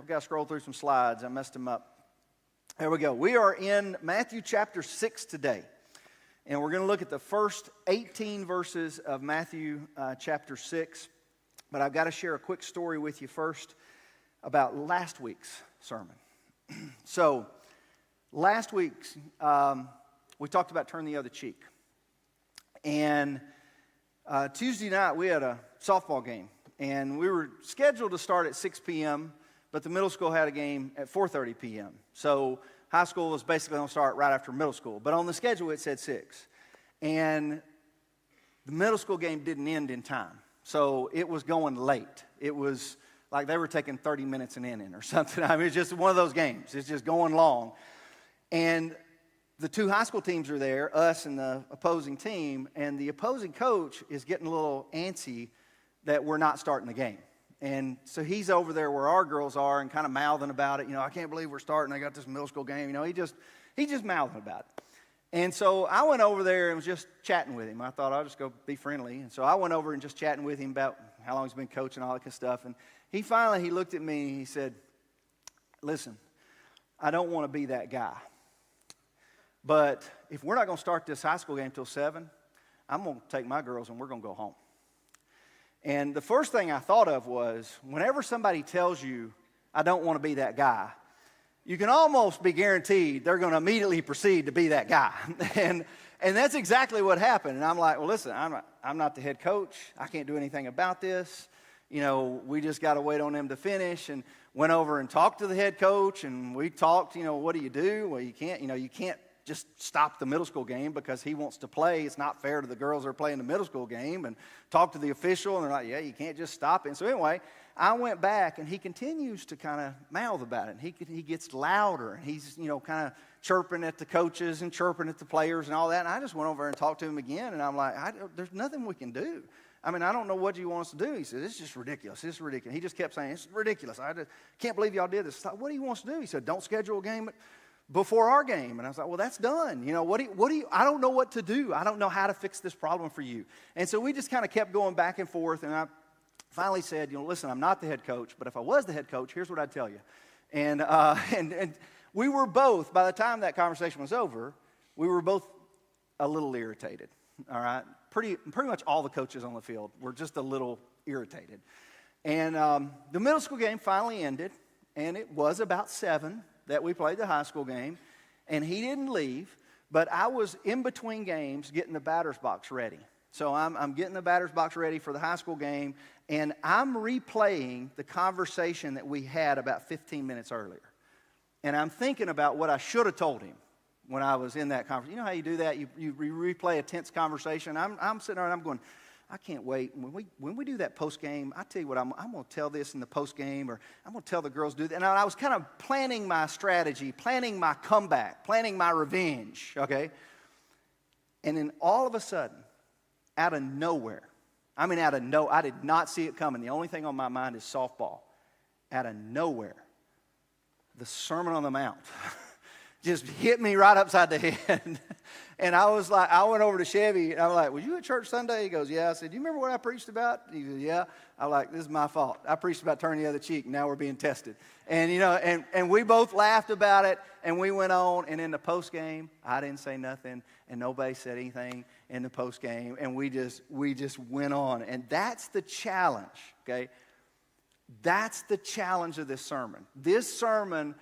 got to scroll through some slides. I messed them up. There we go. We are in Matthew chapter 6 today. And we're going to look at the first 18 verses of Matthew chapter 6. But I've got to share a quick story with you first about last week's sermon. So, last week, we talked about turn the other cheek. And Tuesday night, we had a softball game. And we were scheduled to start at 6 p.m., but the middle school had a game at 4:30 p.m. So high school was basically going to start right after middle school. But on the schedule, it said 6. And the middle school game didn't end in time. So it was going late. It was like they were taking 30 minutes an inning or something. I mean, it's just one of those games. It's just going long. And the two high school teams are there, us and the opposing team. And the opposing coach is getting a little antsy that we're not starting the game. And so he's over there where our girls are and kind of mouthing about it. You know, I can't believe we're starting. I got this middle school game. You know, he just mouthing about it. And so I went over there and was just chatting with him. I thought I'll just go be friendly. And so I went over and just chatting with him about how long he's been coaching, all that kind of stuff. And he looked at me and he said, listen, I don't want to be that guy. But if we're not going to start this high school game till 7, I'm going to take my girls and we're going to go home. And the first thing I thought of was, whenever somebody tells you, I don't want to be that guy, you can almost be guaranteed they're going to immediately proceed to be that guy. And that's exactly what happened. And I'm like, well, listen, I'm not the head coach. I can't do anything about this. You know, we just got to wait on them to finish. And went over and talked to the head coach, and we talked, you know, what do you do? Well, you can't just stop the middle school game because he wants to play. It's not fair to the girls that are playing the middle school game. And talked to the official, and they're like, yeah, you can't just stop it. And so anyway, I went back, and he continues to kind of mouth about it. And he gets louder, and he's, you know, kind of chirping at the coaches and chirping at the players and all that. And I just went over and talked to him again, and I'm like, there's nothing we can do. I mean, I don't know what you want us to do. He said, it's just ridiculous. It's ridiculous. He just kept saying, it's ridiculous. I just can't believe y'all did this. What do you want us to do? He said, don't schedule a game before our game. And I was like, well, that's done. You know, what do you, I don't know what to do. I don't know how to fix this problem for you. And so we just kind of kept going back and forth. And I finally said, you know, listen, I'm not the head coach, but if I was the head coach, here's what I'd tell you. And we were both, by the time that conversation was over, we were both a little irritated. All right. Pretty much all the coaches on the field were just a little irritated. And the middle school game finally ended, and it was about 7 that we played the high school game, and he didn't leave, but I was in between games getting the batter's box ready. So I'm getting the batter's box ready for the high school game, and I'm replaying the conversation that we had about 15 minutes earlier. And I'm thinking about what I should have told him when I was in that conversation. You know how you do that? You replay a tense conversation. I'm sitting there and I'm going, I can't wait. When we do that post game, I tell you what, I'm going to tell this in the post game, or I'm going to tell the girls do that. And I was kind of planning my strategy, planning my comeback, planning my revenge. Okay, and then all of a sudden, out of nowhere, I did not see it coming. The only thing on my mind is softball. Out of nowhere, the Sermon on the Mount just hit me right upside the head. And I was like, I went over to Chevy, and I was like, was you at church Sunday? He goes, yeah. I said, do you remember what I preached about? He goes, yeah. I was like, this is my fault. I preached about turning the other cheek, and now we're being tested. And, you know, and we both laughed about it, and we went on. And in the post game, I didn't say nothing, and nobody said anything in the post game. And we just went on. And that's the challenge, okay? That's the challenge of this sermon. This sermon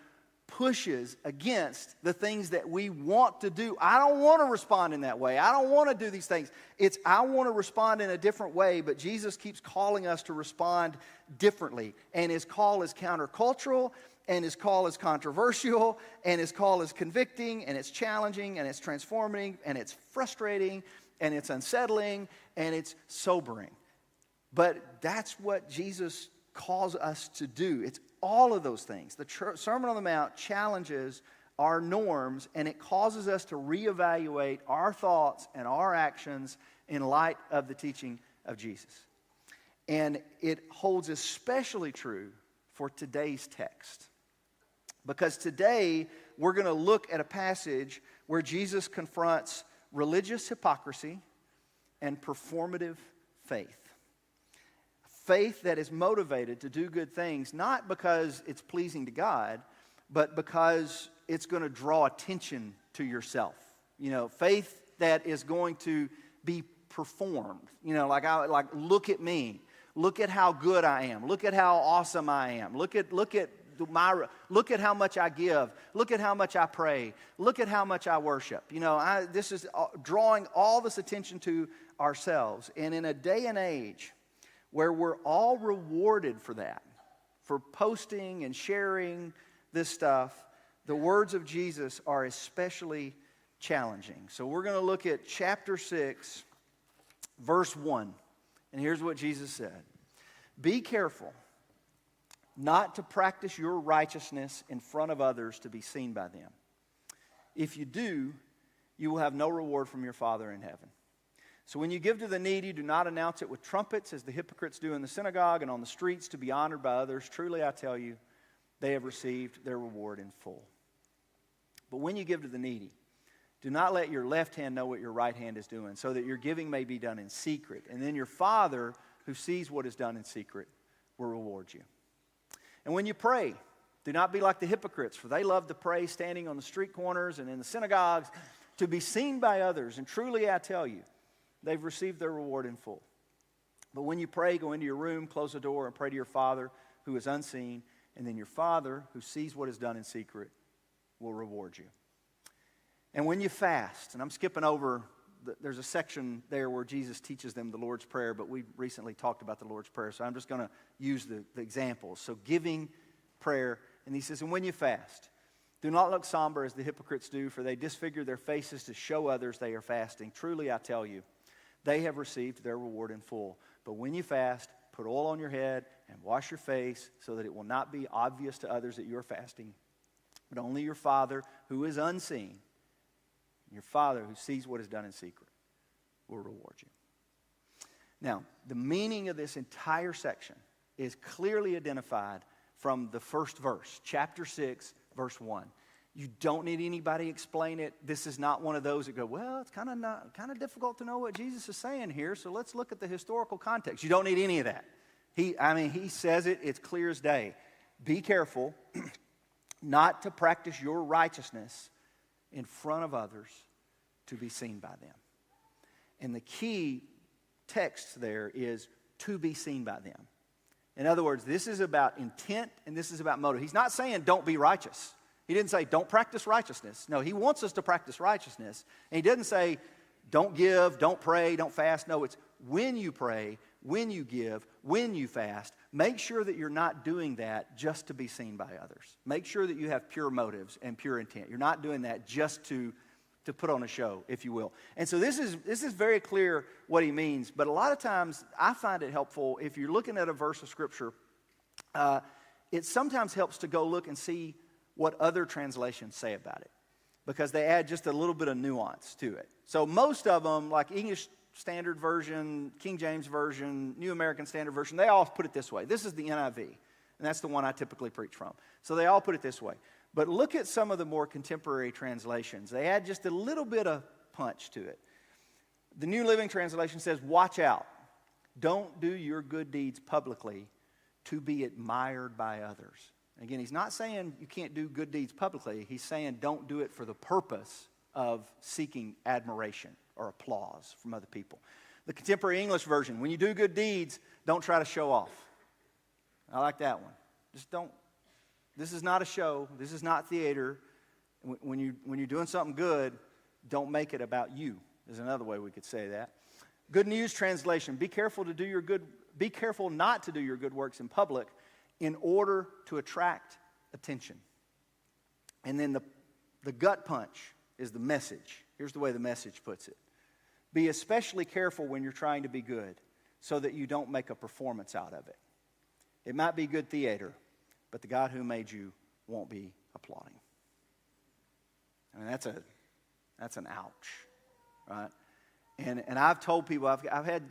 pushes against the things that we want to do. I don't want to respond in that way. I don't want to do these things. I want to respond in a different way, but Jesus keeps calling us to respond differently. And his call is countercultural, and his call is controversial, and his call is convicting, and it's challenging, and it's transforming, and it's frustrating, and it's unsettling, and it's sobering. But that's what Jesus calls us to do. It's all of those things. The Sermon on the Mount challenges our norms, and it causes us to reevaluate our thoughts and our actions in light of the teaching of Jesus. And it holds especially true for today's text. Because today, we're going to look at a passage where Jesus confronts religious hypocrisy and performative faith. Faith that is motivated to do good things, not because it's pleasing to God, but because it's going to draw attention to yourself. Faith that is going to be performed. Like look at me. Look at how good I am. Look at how awesome I am. Look at how much I give. Look at how much I pray. Look at how much I worship. This is drawing all this attention to ourselves. And in a day and age where we're all rewarded for that, for posting and sharing this stuff, the words of Jesus are especially challenging. So we're going to look at chapter 6, verse 1. And here's what Jesus said. Be careful not to practice your righteousness in front of others to be seen by them. If you do, you will have no reward from your Father in heaven. So when you give to the needy, do not announce it with trumpets as the hypocrites do in the synagogue and on the streets to be honored by others. Truly, I tell you, they have received their reward in full. But when you give to the needy, do not let your left hand know what your right hand is doing, so that your giving may be done in secret. And then your Father, who sees what is done in secret, will reward you. And when you pray, do not be like the hypocrites, for they love to pray standing on the street corners and in the synagogues to be seen by others. And truly, I tell you, they've received their reward in full. But when you pray, go into your room, close the door, and pray to your Father who is unseen. And then your Father, who sees what is done in secret, will reward you. And when you fast, and I'm skipping over, there's a section there where Jesus teaches them the Lord's Prayer, but we recently talked about the Lord's Prayer, so I'm just going to use the examples. So giving, prayer, and he says, and when you fast, do not look somber as the hypocrites do, for they disfigure their faces to show others they are fasting. Truly, I tell you, they have received their reward in full. But when you fast, put oil on your head and wash your face so that it will not be obvious to others that you are fasting, but only your Father who is unseen, your Father who sees what is done in secret, will reward you. Now, the meaning of this entire section is clearly identified from the first verse, chapter 6, verse 1. You don't need anybody explain it. This is not one of those that go, well, it's kind of difficult to know what Jesus is saying here, so let's look at the historical context. You don't need any of that. He says it, it's clear as day. Be careful not to practice your righteousness in front of others to be seen by them. And the key text there is to be seen by them. In other words, this is about intent and this is about motive. He's not saying don't be righteous. He didn't say don't practice righteousness. No, he wants us to practice righteousness. And he doesn't say don't give, don't pray, don't fast. No, it's when you pray, when you give, when you fast, make sure that you're not doing that just to be seen by others. Make sure that you have pure motives and pure intent. You're not doing that just to put on a show, if you will. And so this is very clear what he means. But a lot of times I find it helpful if you're looking at a verse of Scripture, it sometimes helps to go look and see what other translations say about it, because they add just a little bit of nuance to it. So most of them, like English Standard Version, King James Version, New American Standard Version, they all put it this way. This is the NIV, and that's the one I typically preach from. So they all put it this way. But look at some of the more contemporary translations. They add just a little bit of punch to it. The New Living Translation says, watch out. Don't do your good deeds publicly to be admired by others. Again, he's not saying you can't do good deeds publicly. He's saying don't do it for the purpose of seeking admiration or applause from other people. The Contemporary English Version, when you do good deeds, don't try to show off. I like that one. Just don't. This is not a show. This is not theater. When you're doing something good, don't make it about you. Is another way we could say that. Good News Translation, be careful not to do your good works in public in order to attract attention. And then the gut punch is the Message. Here's the way the Message puts it. Be especially careful when you're trying to be good so that you don't make a performance out of it. It might be good theater, but the God who made you won't be applauding. I mean, that's an ouch, right? And I've told people, I've had,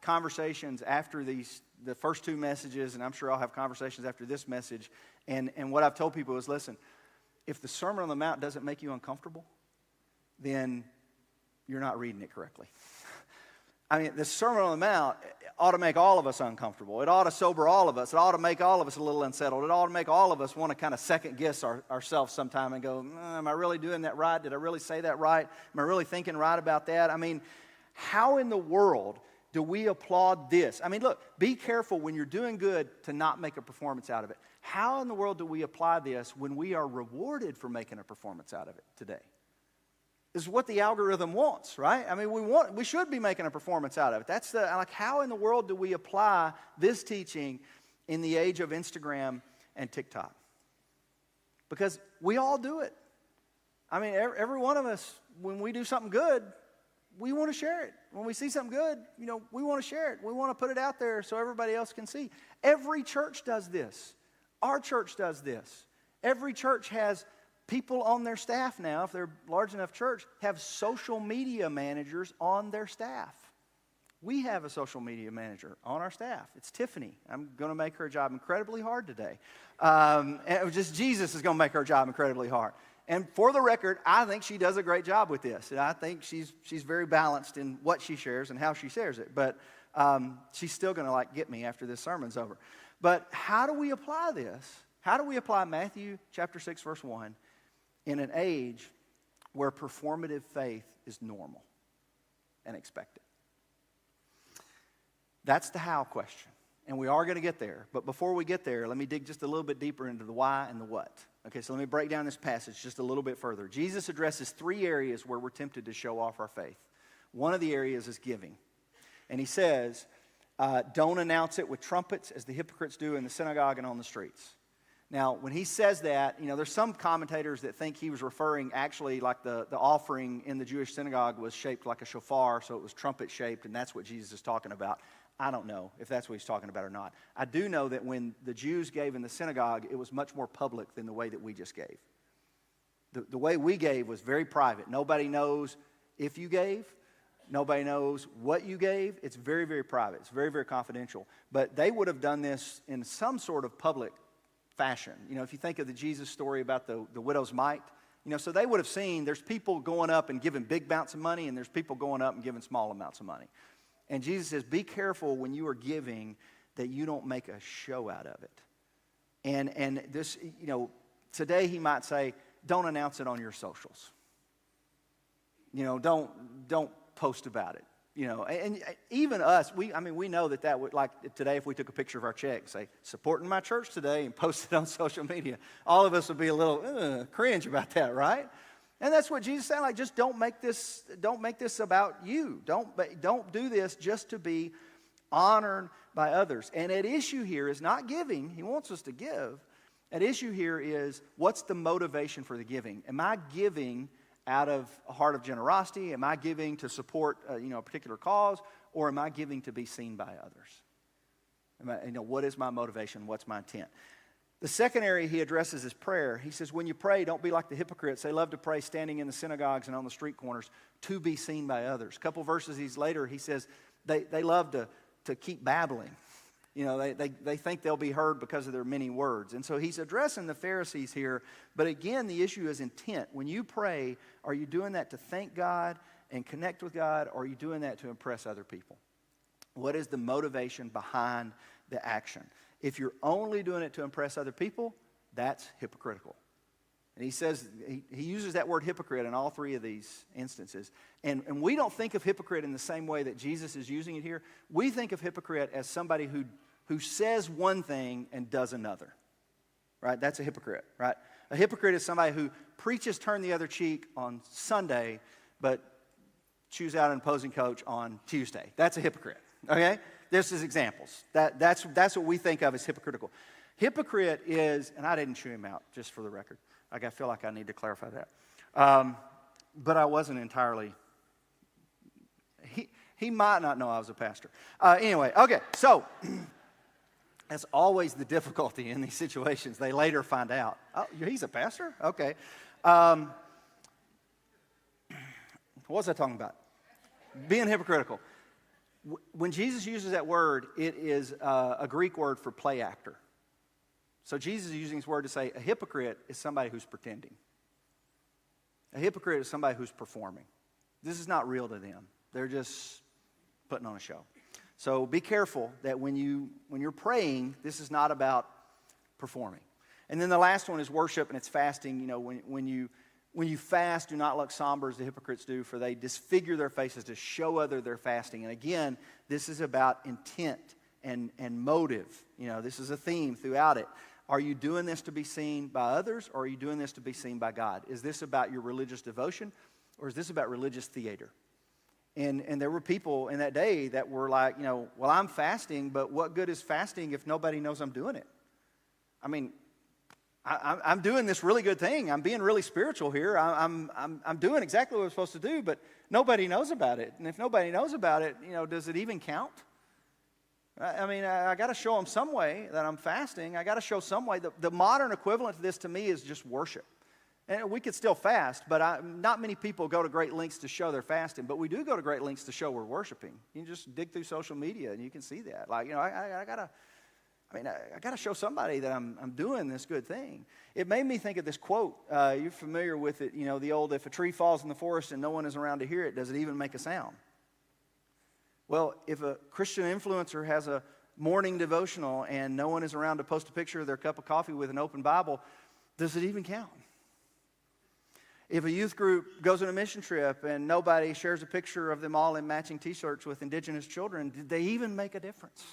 conversations after the first two messages, and I'm sure I'll have conversations after this message, and what I've told people is, listen, if the Sermon on the Mount doesn't make you uncomfortable, then you're not reading it correctly. I mean, the Sermon on the Mount ought to make all of us uncomfortable. It ought to sober all of us. It ought to make all of us a little unsettled. It ought to make all of us want to kind of second-guess ourselves sometime and go, am I really doing that right? Did I really say that right? Am I really thinking right about that? I mean, how in the world do we applaud this? I mean, look, be careful when you're doing good to not make a performance out of it. How in the world do we apply this when we are rewarded for making a performance out of it today? This is what the algorithm wants, right? I mean, we should be making a performance out of it. That's how in the world do we apply this teaching in the age of Instagram and TikTok? Because we all do it. I mean, every one of us, when we do something good, we want to share it. When we see something good, we want to share it. We want to put it out there so everybody else can see. Every church does this. Our church does this. Every church has people on their staff now, if they're a large enough church, have social media managers on their staff. We have a social media manager on our staff. It's Tiffany. I'm going to make her job incredibly hard today. And just Jesus is going to make her job incredibly hard. And for the record, I think she does a great job with this. And I think she's very balanced in what she shares and how she shares it. But she's still going to get me after this sermon's over. But how do we apply this? How do we apply Matthew chapter 6, verse 1 in an age where performative faith is normal and expected? That's the how question. And we are going to get there. But before we get there, let me dig just a little bit deeper into the why and the what. Okay, so let me break down this passage just a little bit further. Jesus addresses 3 areas where we're tempted to show off our faith. One of the areas is giving. And he says, don't announce it with trumpets as the hypocrites do in the synagogue and on the streets. Now, when he says that, there's some commentators that think he was referring actually like the offering in the Jewish synagogue was shaped like a shofar, so it was trumpet-shaped, and that's what Jesus is talking about. I don't know if that's what he's talking about or not. I do know that when the Jews gave in the synagogue, it was much more public than the way that we just gave. The way we gave was very private. Nobody knows if you gave. Nobody knows what you gave. It's very, very private. It's very, very confidential. But they would have done this in some sort of public fashion. If you think of the Jesus story about the widow's mite, so they would have seen there's people going up and giving big amounts of money, and there's people going up and giving small amounts of money. And Jesus says, be careful when you are giving that you don't make a show out of it. And this, today he might say, don't announce it on your socials. Don't post about it. And even us, we know that would, like today, if we took a picture of our check and say, supporting my church today, and post it on social media, all of us would be a little cringe about that, right? And that's what Jesus said, just don't make this about you. Don't do this just to be honored by others. And at issue here is not giving. He wants us to give. At issue here is, what's the motivation for the giving? Am I giving out of a heart of generosity? Am I giving to support a particular cause? Or am I giving to be seen by others? What is my motivation? What's my intent? The second area he addresses is prayer. He says, when you pray, don't be like the hypocrites. They love to pray standing in the synagogues and on the street corners to be seen by others. A couple verses later, he says they love to keep babbling. They think they'll be heard because of their many words. And so he's addressing the Pharisees here. But again, the issue is intent. When you pray, are you doing that to thank God and connect with God, or are you doing that to impress other people? What is the motivation behind the action? If you're only doing it to impress other people, that's hypocritical. And he says, he uses that word hypocrite in all 3 of these instances. And we don't think of hypocrite in the same way that Jesus is using it here. We think of hypocrite as somebody who says one thing and does another. Right? That's a hypocrite, right? A hypocrite is somebody who preaches turn the other cheek on Sunday, but chews out an opposing coach on Tuesday. That's a hypocrite, okay? This is examples. That's what we think of as hypocritical. Hypocrite is, and I didn't chew him out, just for the record. I feel like I need to clarify that. But I wasn't entirely, he might not know I was a pastor. Anyway, okay, so that's always the difficulty in these situations. They later find out, oh, he's a pastor? Okay. What was I talking about? Being hypocritical. When Jesus uses that word, it is a Greek word for play actor. So Jesus is using this word to say a hypocrite is somebody who's pretending. A hypocrite is somebody who's performing. This is not real to them. They're just putting on a show. So be careful that when you're praying, this is not about performing. And then the last one is worship, and it's fasting. You know, when you fast, do not look somber as the hypocrites do, for they disfigure their faces to show other their fasting. And again, this is about intent and motive. You know, this is a theme throughout it. Are you doing this to be seen by others, or are you doing this to be seen by God? Is this about your religious devotion, or is this about religious theater? And there were people in that day that were like, you know, well, I'm fasting, but what good is fasting if nobody knows I'm doing it? I mean, I'm doing this really good thing. I'm being really spiritual here. I'm doing exactly what I'm supposed to do, but nobody knows about it. And if nobody knows about it, you know, does it even count? I mean, I got to show them some way that I'm fasting. I got to show some way. The modern equivalent to this to me is just worship. And we could still fast, but not many people go to great lengths to show they're fasting. But we do go to great lengths to show we're worshiping. You can just dig through social media and you can see that. Like, you know, I gotta show somebody that I'm doing this good thing. It made me think of this quote. You're familiar with it, you know, the old, if a tree falls in the forest and no one is around to hear it, does it even make a sound? Well, if a Christian influencer has a morning devotional and no one is around to post a picture of their cup of coffee with an open Bible, does it even count? If a youth group goes on a mission trip and nobody shares a picture of them all in matching t-shirts with indigenous children, did they even make a difference?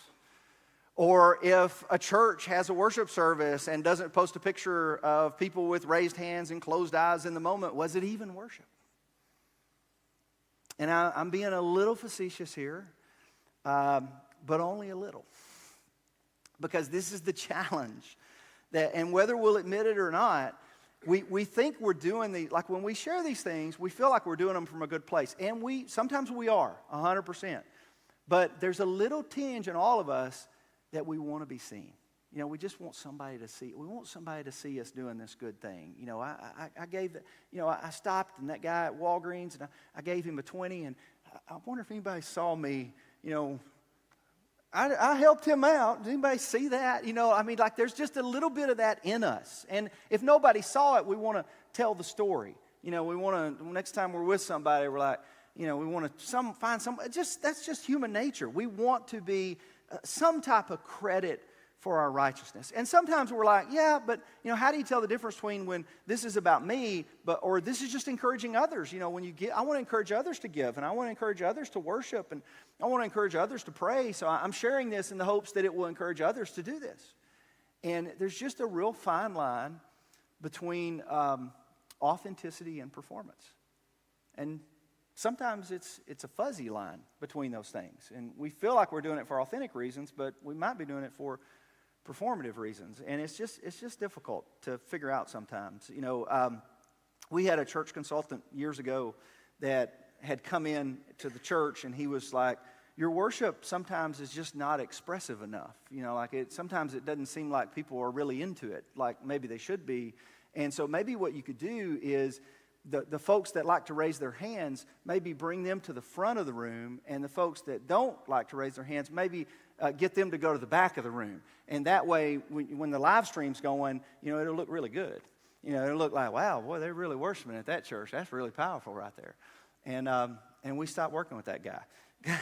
Or if a church has a worship service and doesn't post a picture of people with raised hands and closed eyes in the moment, was it even worship? And I'm being a little facetious here, but only a little. Because this is the challenge. And whether we'll admit it or not, we think we're doing like when we share these things, we feel like we're doing them from a good place. And sometimes we are, 100%. But there's a little tinge in all of us that we want to be seen. You know, we just want somebody to see. We want somebody to see us doing this good thing. You know, I stopped and that guy at Walgreens and I gave him a 20, and I wonder if anybody saw me. You know, I helped him out. Does anybody see that? You know, I mean, like there's just a little bit of that in us. And if nobody saw it, we want to tell the story. You know, we want to, next time we're with somebody, we're like, you know, we want to find somebody. That's just human nature. We want to be some type of credit for our righteousness. And sometimes we're like, yeah, but, you know, how do you tell the difference between when this is about me, or this is just encouraging others? You know, when you give, I want to encourage others to give, and I want to encourage others to worship, and I want to encourage others to pray. So I'm sharing this in the hopes that it will encourage others to do this. And there's just a real fine line between authenticity and performance. And sometimes it's a fuzzy line between those things. And we feel like we're doing it for authentic reasons, but we might be doing it for performative reasons. And it's just difficult to figure out sometimes. You know, we had a church consultant years ago that had come in to the church, and he was like, your worship sometimes is just not expressive enough. You know, like sometimes it doesn't seem like people are really into it, like maybe they should be. And so maybe what you could do is the folks that like to raise their hands, maybe bring them to the front of the room, and the folks that don't like to raise their hands, maybe get them to go to the back of the room. And that way, when the live stream's going, you know, it'll look really good. You know, it'll look like, wow, boy, they're really worshiping at that church. That's really powerful right there. And we stopped working with that guy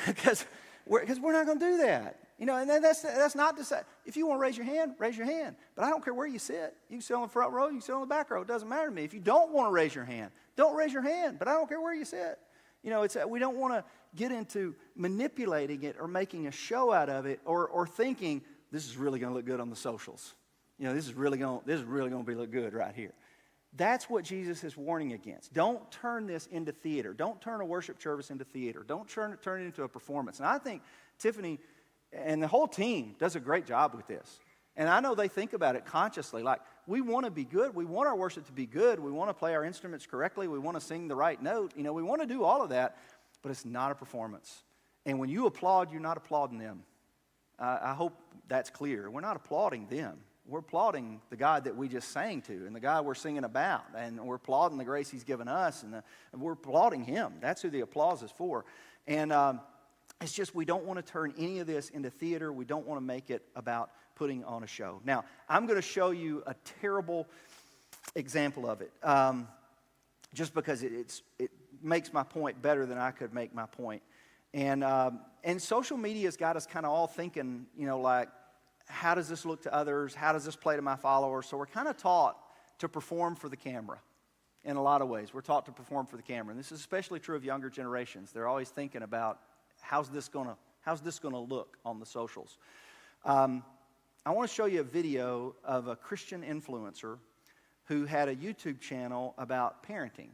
because we're not going to do that. You know, and that's not to say, if you want to raise your hand, raise your hand. But I don't care where you sit. You can sit on the front row, you can sit on the back row. It doesn't matter to me. If you don't want to raise your hand, don't raise your hand. But I don't care where you sit. You know, we don't want to get into manipulating it or making a show out of it, or thinking this is really going to look good on the socials. You know, this is really going to be look good right here. That's what Jesus is warning against. Don't turn this into theater. Don't turn a worship service into theater. Don't turn it into a performance. And I think Tiffany and the whole team does a great job with this. And I know they think about it consciously. Like, we want to be good. We want our worship to be good. We want to play our instruments correctly. We want to sing the right note. You know, we want to do all of that, but it's not a performance. And when you applaud, you're not applauding them. I hope that's clear. We're not applauding them. We're applauding the God that we just sang to and the God we're singing about. And we're applauding the grace He's given us, and we're applauding Him. That's who the applause is for. And it's just we don't want to turn any of this into theater. We don't want to make it about putting on a show. Now, I'm going to show you a terrible example of it, just because it makes my point better than I could make my point. And social media's got us kind of all thinking, like, how does this look to others? How does this play to my followers? So we're kind of taught to perform for the camera in a lot of ways. We're taught to perform for the camera. And this is especially true of younger generations. They're always thinking about, how's this gonna look on the socials? I want to show you a video of a Christian influencer who had a YouTube channel about parenting.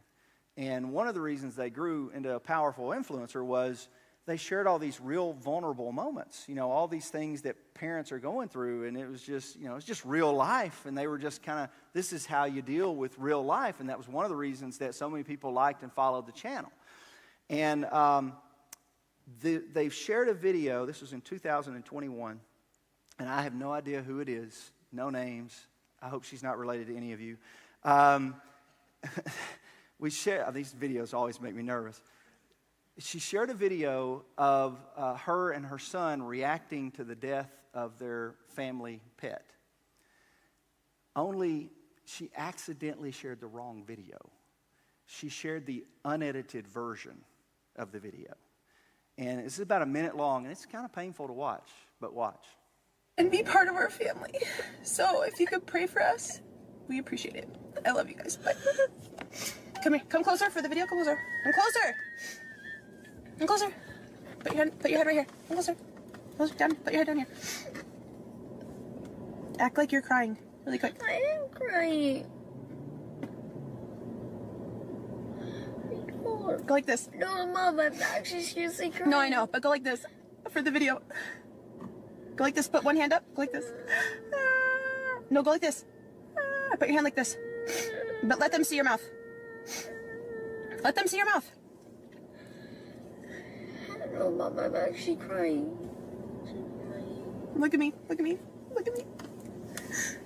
And one of the reasons they grew into a powerful influencer was they shared all these real vulnerable moments, all these things that parents are going through. And it was just, it's just real life. And they were just kind of, this is how you deal with real life. And that was one of the reasons that so many people liked and followed the channel. And they've shared a video. This was in 2021. And I have no idea who it is, no names. I hope she's not related to any of you. These videos always make me nervous. She shared a video of her and her son reacting to the death of their family pet. Only she accidentally shared the wrong video. She shared the unedited version of the video. And it's about a minute long, and it's kind of painful to watch, but watch. And be part of our family. So if you could pray for us, we appreciate it. I love you guys. Bye. Come here. Come closer for the video. Come closer. Come closer. Come closer. Put your head right here. Come closer. Closer. Down. Put your head down here. Act like you're crying. Really quick. I am crying. Go like this. No, Mom, I'm actually seriously crying. No, I know, but go like this for the video. Go like this. Put one hand up. Go like this. No, go like this. Put your hand like this. But let them see your mouth. Let them see your mouth. No, Mom, I'm actually crying. Look at me. Look at me. Look at me.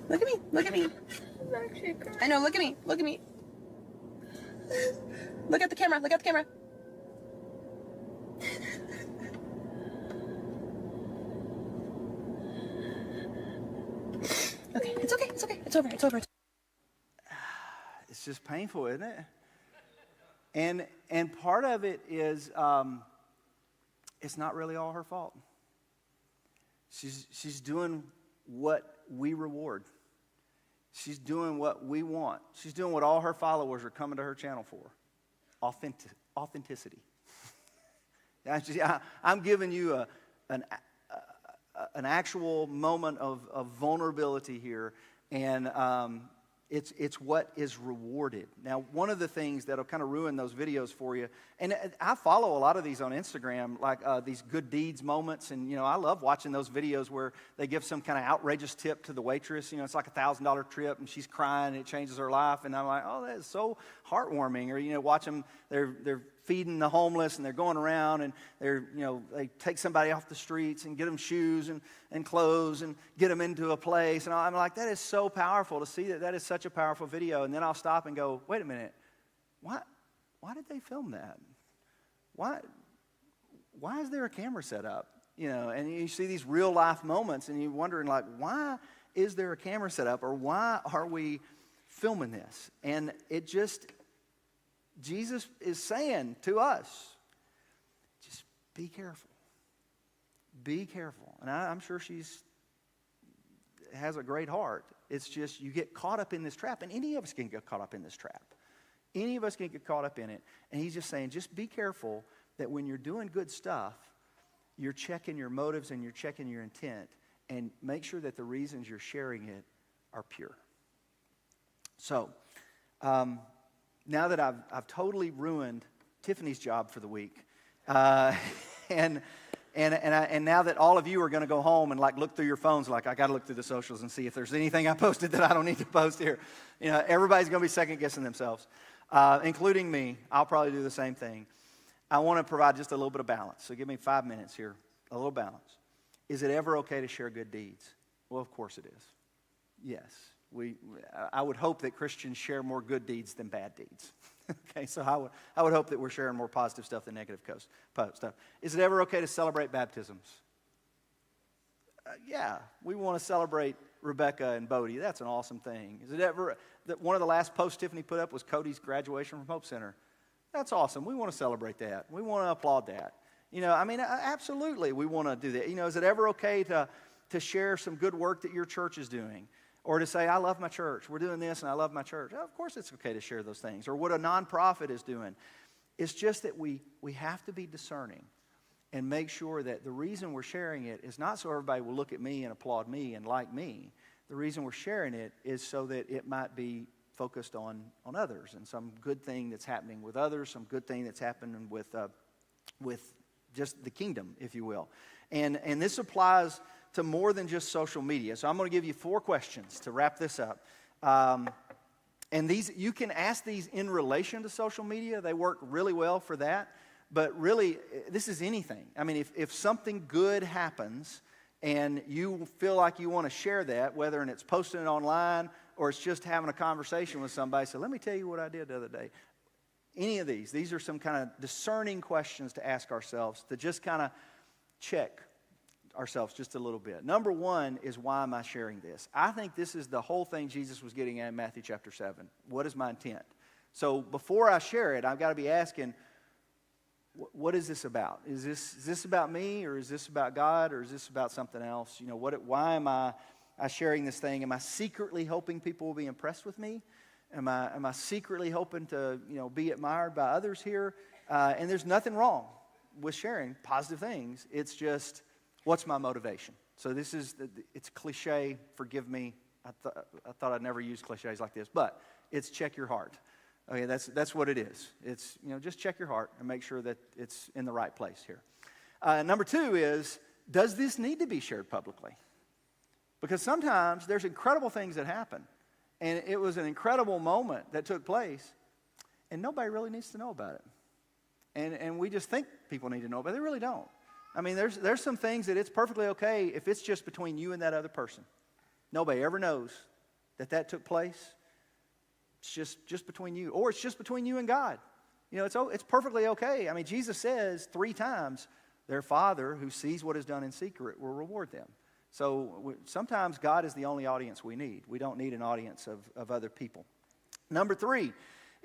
Look at me. Look at me. I'm actually crying. I know. Look at me. Look at me. Look at the camera. Look at the camera. Okay. It's okay. It's okay. It's over. It's over. It's just painful, isn't it? And part of it is it's not really all her fault. She's doing what we reward. She's doing what we want. She's doing what all her followers are coming to her channel for. Authenticity. I'm giving you an actual moment of vulnerability here, and it's what is rewarded. Now, one of the things that'll kind of ruin those videos for you, and I follow a lot of these on Instagram, like these good deeds moments, and I love watching those videos where they give some kind of outrageous tip to the waitress. It's like $1,000 trip, and she's crying, and it changes her life, and I'm like, oh, that is so heartwarming. Or watch them, they're feeding the homeless, and they're going around, and they take somebody off the streets and get them shoes and clothes and get them into a place. And I'm like, that is so powerful to see that is such a powerful video. And then I'll stop and go, wait a minute, why did they film that? Why is there a camera set up? And you see these real life moments, and you're wondering, like, why is there a camera set up, or why are we filming this? And Jesus is saying to us, just be careful. Be careful. And I'm sure has a great heart. It's just you get caught up in this trap, and any of us can get caught up in this trap. Any of us can get caught up in it. And he's just saying, just be careful that when you're doing good stuff, you're checking your motives and you're checking your intent, and make sure that the reasons you're sharing it are pure. So, now that I've totally ruined Tiffany's job for the week, and now that all of you are going to go home and look through your phones, I got to look through the socials and see if there's anything I posted that I don't need to post here. Everybody's going to be second guessing themselves, including me. I'll probably do the same thing. I want to provide just a little bit of balance. So give me 5 minutes here, a little balance. Is it ever okay to share good deeds? Well, of course it is. Yes. I would hope that Christians share more good deeds than bad deeds. Okay, so I would hope that we're sharing more positive stuff than negative stuff. Is it ever okay to celebrate baptisms? Yeah, we want to celebrate Rebecca and Bodie. That's an awesome thing. Is it ever one of the last posts Tiffany put up was Cody's graduation from Hope Center? That's awesome. We want to celebrate that. We want to applaud that. I mean, absolutely we want to do that. Is it ever okay to share some good work that your church is doing? Or to say, I love my church. We're doing this and I love my church. Well, of course it's okay to share those things. Or what a nonprofit is doing. It's just that we have to be discerning and make sure that the reason we're sharing it is not so everybody will look at me and applaud me and like me. The reason we're sharing it is so that it might be focused on others and some good thing that's happening with others, some good thing that's happening with just the kingdom, if you will. And this applies to more than just social media. So I'm going to give you 4 questions to wrap this up. And these, you can ask these in relation to social media. They work really well for that. But really, this is anything. I mean, if something good happens and you feel like you want to share that, whether it's posting it online or it's just having a conversation with somebody, so let me tell you what I did the other day. Any of these are some kind of discerning questions to ask ourselves, to just kind of check ourselves just a little bit. Number 1 is, why am I sharing this? I think this is the whole thing Jesus was getting at in Matthew chapter 7. What is my intent? So before I share it, I've got to be asking, what is this about? Is this about me, or is this about God, or is this about something else? Why am I sharing this thing? Am I secretly hoping people will be impressed with me? Am I secretly hoping to be admired by others here? And there's nothing wrong with sharing positive things. It's just, what's my motivation? So it's cliche. Forgive me. I thought I'd never use cliches like this, but it's check your heart. Okay, that's what it is. It's, just check your heart and make sure that it's in the right place here. Number 2 is, does this need to be shared publicly? Because sometimes there's incredible things that happen, and it was an incredible moment that took place, and nobody really needs to know about it. And we just think people need to know, but they really don't. I mean, there's some things that it's perfectly okay if it's just between you and that other person. Nobody ever knows that took place. It's just between you, or it's just between you and God. It's perfectly okay. I mean, Jesus says 3 times, their Father who sees what is done in secret will reward them. So sometimes God is the only audience we need. We don't need an audience of other people. Number 3,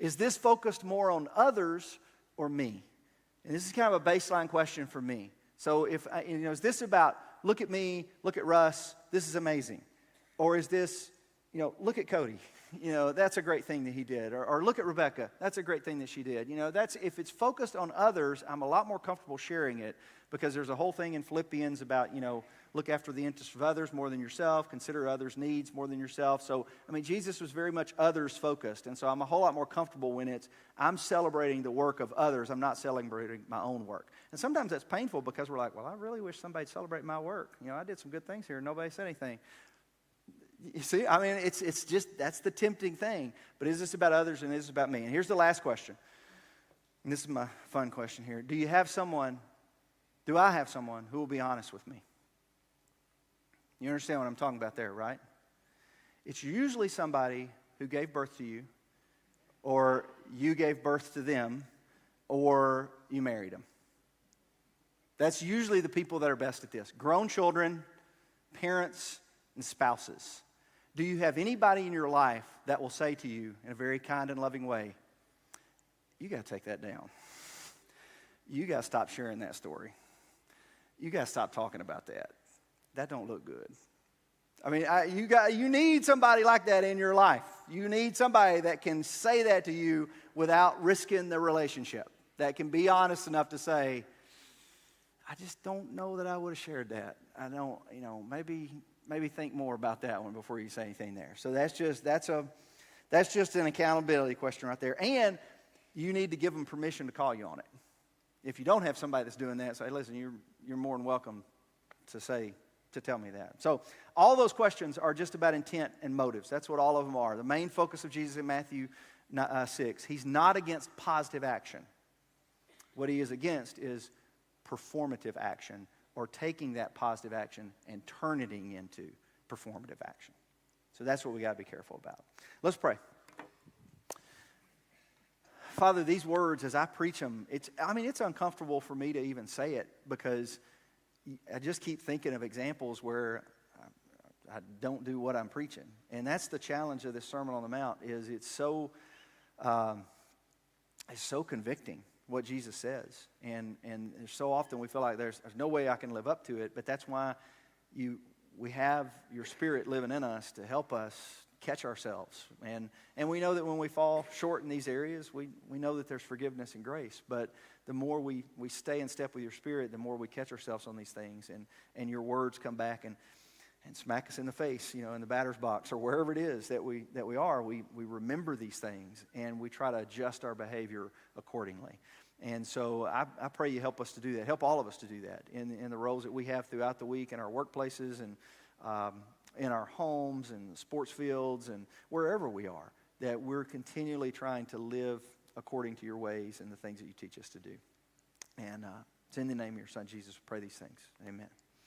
is this focused more on others or me? And this is kind of a baseline question for me. So is this about, look at me, look at Russ, this is amazing? Or is this, look at Cody, that's a great thing that he did. Or look at Rebecca, that's a great thing that she did. If it's focused on others, I'm a lot more comfortable sharing it, because there's a whole thing in Philippians about, look after the interests of others more than yourself, consider others' needs more than yourself. So, Jesus was very much others focused. And so I'm a whole lot more comfortable when I'm celebrating the work of others. I'm not celebrating my own work. And sometimes that's painful, because we're like, well, I really wish somebody'd celebrate my work. I did some good things here. Nobody said anything. You see, it's just, that's the tempting thing. But is this about others, and is this about me? And here's the last question. And this is my fun question here. Do I have someone who will be honest with me? You understand what I'm talking about there, right? It's usually somebody who gave birth to you, or you gave birth to them, or you married them. That's usually the people that are best at this. Grown children, parents, and spouses. Do you have anybody in your life that will say to you in a very kind and loving way, you got to take that down. You got to stop sharing that story. You got to stop talking about that. That don't look good. You need somebody like that in your life. You need somebody that can say that to you without risking the relationship. That can be honest enough to say, I just don't know that I would have shared that. I don't, maybe think more about that one before you say anything there. So that's just an accountability question right there. And you need to give them permission to call you on it. If you don't have somebody that's doing that, say, listen, you're more than welcome to tell me that. So all those questions are just about intent and motives. That's what all of them are. The main focus of Jesus in Matthew 6, he's not against positive action. What he is against is performative action, or taking that positive action and turning it into performative action. So that's what we got to be careful about. Let's pray. Father, these words, as I preach them, it's uncomfortable for me to even say it, because I just keep thinking of examples where I don't do what I'm preaching. And that's the challenge of this Sermon on the Mount, is it's so convicting. what Jesus says. And so often we feel like there's no way I can live up to it, but that's why we have your Spirit living in us to help us catch ourselves. And we know that when we fall short in these areas, we know that there's forgiveness and grace. But the more we stay in step with your Spirit, the more we catch ourselves on these things. And your words come back and smack us in the face, in the batter's box or wherever it is that we are. We remember these things and we try to adjust our behavior accordingly. And so I pray you help us to do that. Help all of us to do that in the roles that we have throughout the week in our workplaces and in our homes and sports fields and wherever we are, that we're continually trying to live according to your ways and the things that you teach us to do. And it's in the name of your Son, Jesus, we pray these things. Amen.